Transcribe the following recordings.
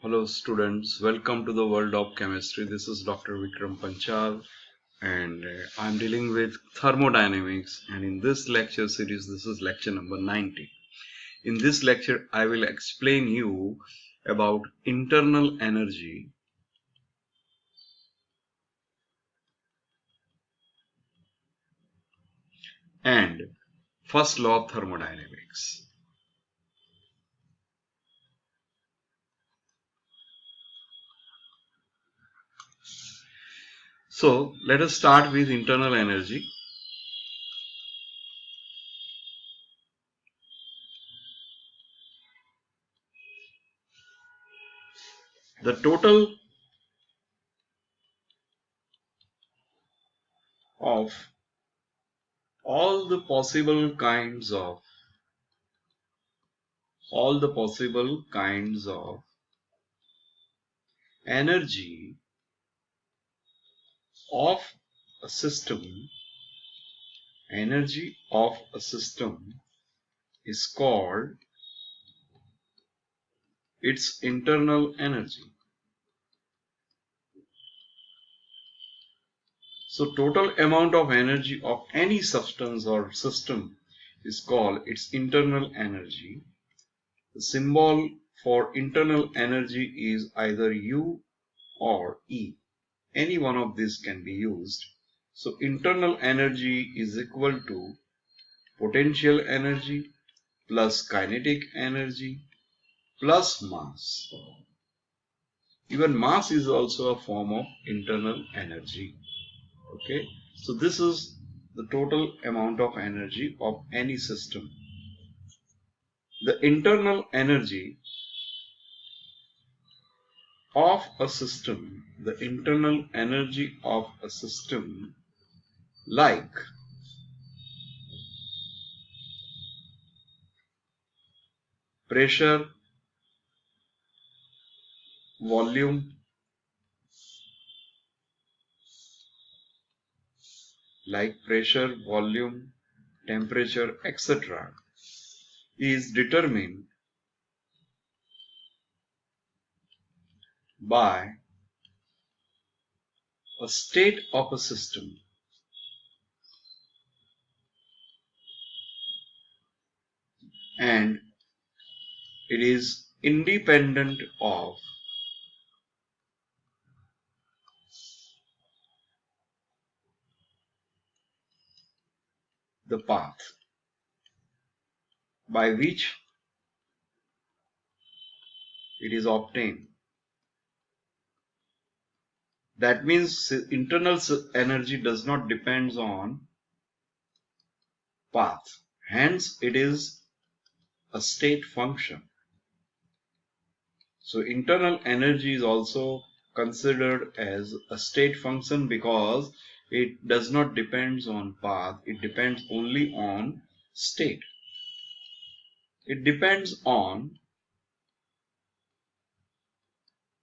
Hello students, welcome to the world of chemistry. This is Dr. Vikram Panchal and I'm dealing with thermodynamics, and in this lecture series this is lecture number 90. In this lecture I will explain you about internal energy and first law of thermodynamics. So let us start with internal energy. The total of all the possible kinds of energy of a system is called its internal energy. So total amount of energy of any substance or system is called its internal energy. The symbol for internal energy is either U or E. Any one of these can be used. So internal energy is equal to potential energy plus kinetic energy plus mass. Even mass is also a form of internal energy. Okay, so this is the total amount of energy of any system. The internal energy of a system, like pressure, volume, temperature, etc., is determined by a state of a system, and it is independent of the path by which it is obtained. That means internal energy does not depend on path. Hence, it is a state function. So internal energy is also considered as a state function because it does not depend on path. It depends only on state. It depends on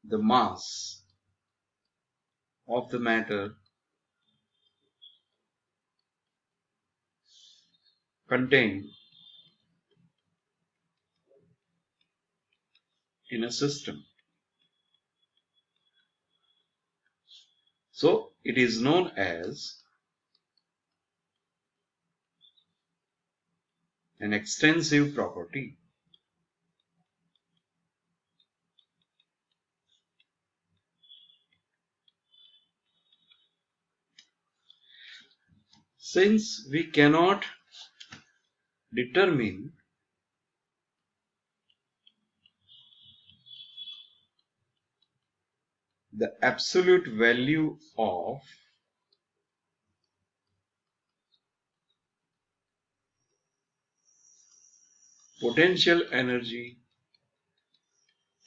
the mass of the matter contained in a system. So it is known as an extensive property. Since we cannot determine the absolute value of potential energy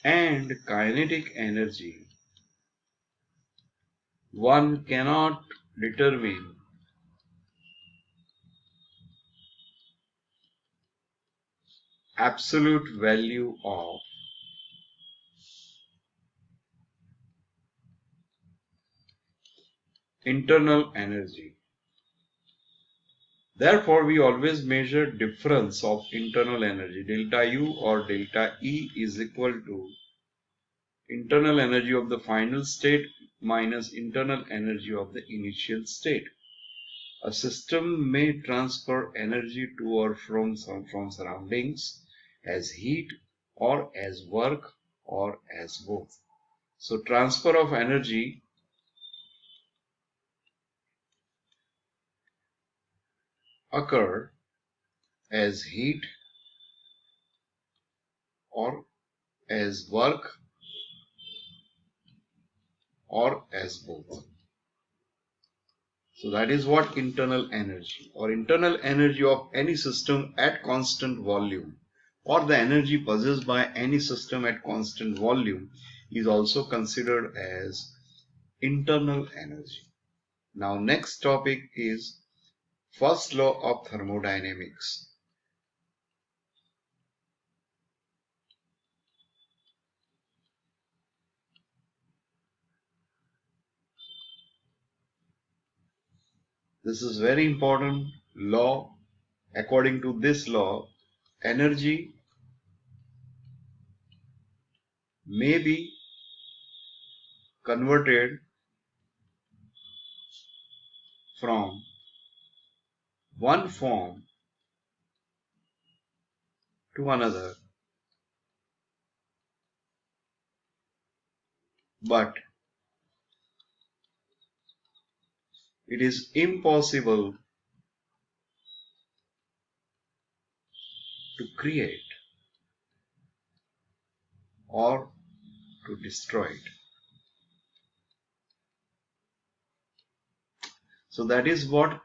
and kinetic energy, one cannot determine absolute value of internal energy. Therefore, we always measure difference of internal energy. Delta U or delta E is equal to internal energy of the final state minus internal energy of the initial state. A system may transfer energy to or from surroundings as heat or as work or as both. So transfer of energy occur as heat or as work or as both. So that is what internal energy or internal energy of any system at constant volume or the energy possessed by any system at constant volume is also considered as internal energy. Now next topic is first law of thermodynamics. This is very important law. According to this law, energy may be converted from one form to another, but it is impossible to create or to destroy it. So that is what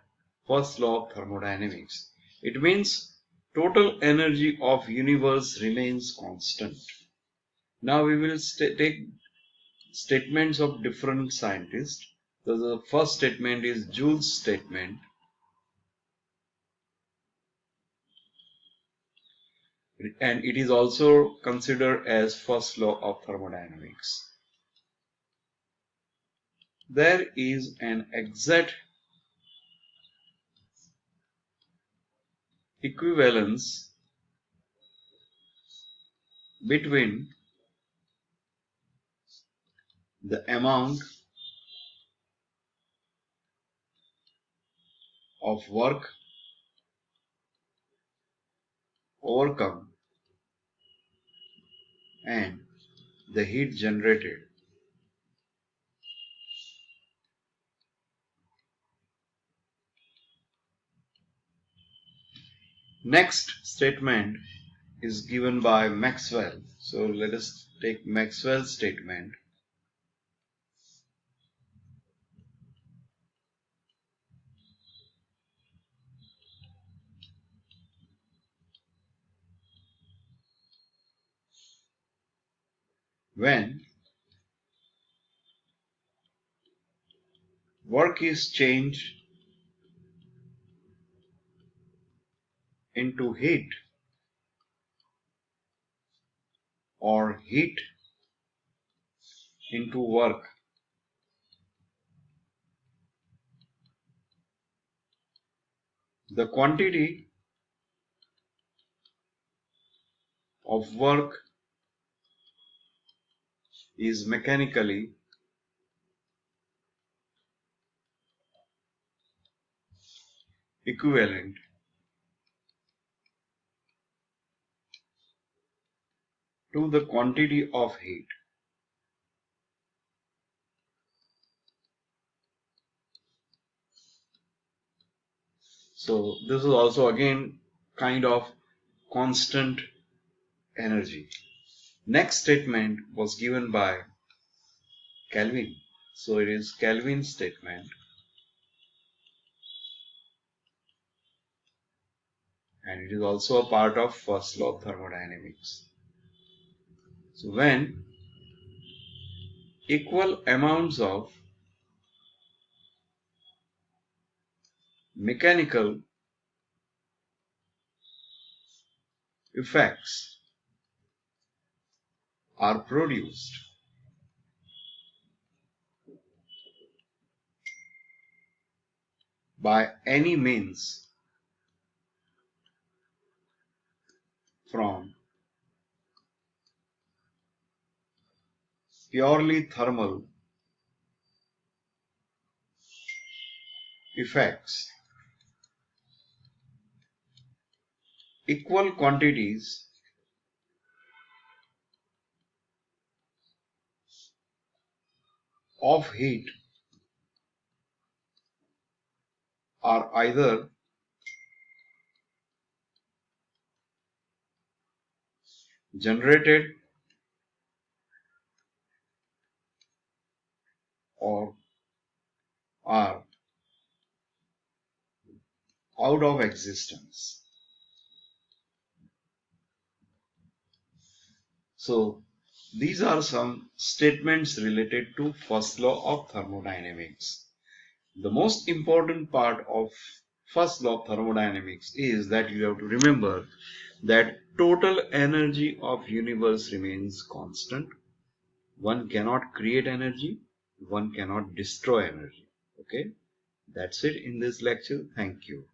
first law of thermodynamics. It means total energy of universe remains constant. Now we will take statements of different scientists. So the first statement is Joule's statement, and it is also considered as first law of thermodynamics. There is an exact equivalence between the amount of work overcome and the heat generated. Next statement is given by Maxwell. So let us take Maxwell's statement. When work is changed into heat or heat into work, the quantity of work is mechanically equivalent to the quantity of heat. So this is also again kind of constant energy. Next statement was given by Kelvin. So it is Kelvin's statement, and it is also a part of first law of thermodynamics. So when equal amounts of mechanical effects are produced by any means from purely thermal effects, equal quantities of heat are either generated or are out of existence. So these are some statements related to first law of thermodynamics. The most important part of first law of thermodynamics is that you have to remember that total energy of universe remains constant. One cannot create energy, one cannot destroy energy. Okay, that's it in this lecture. Thank you.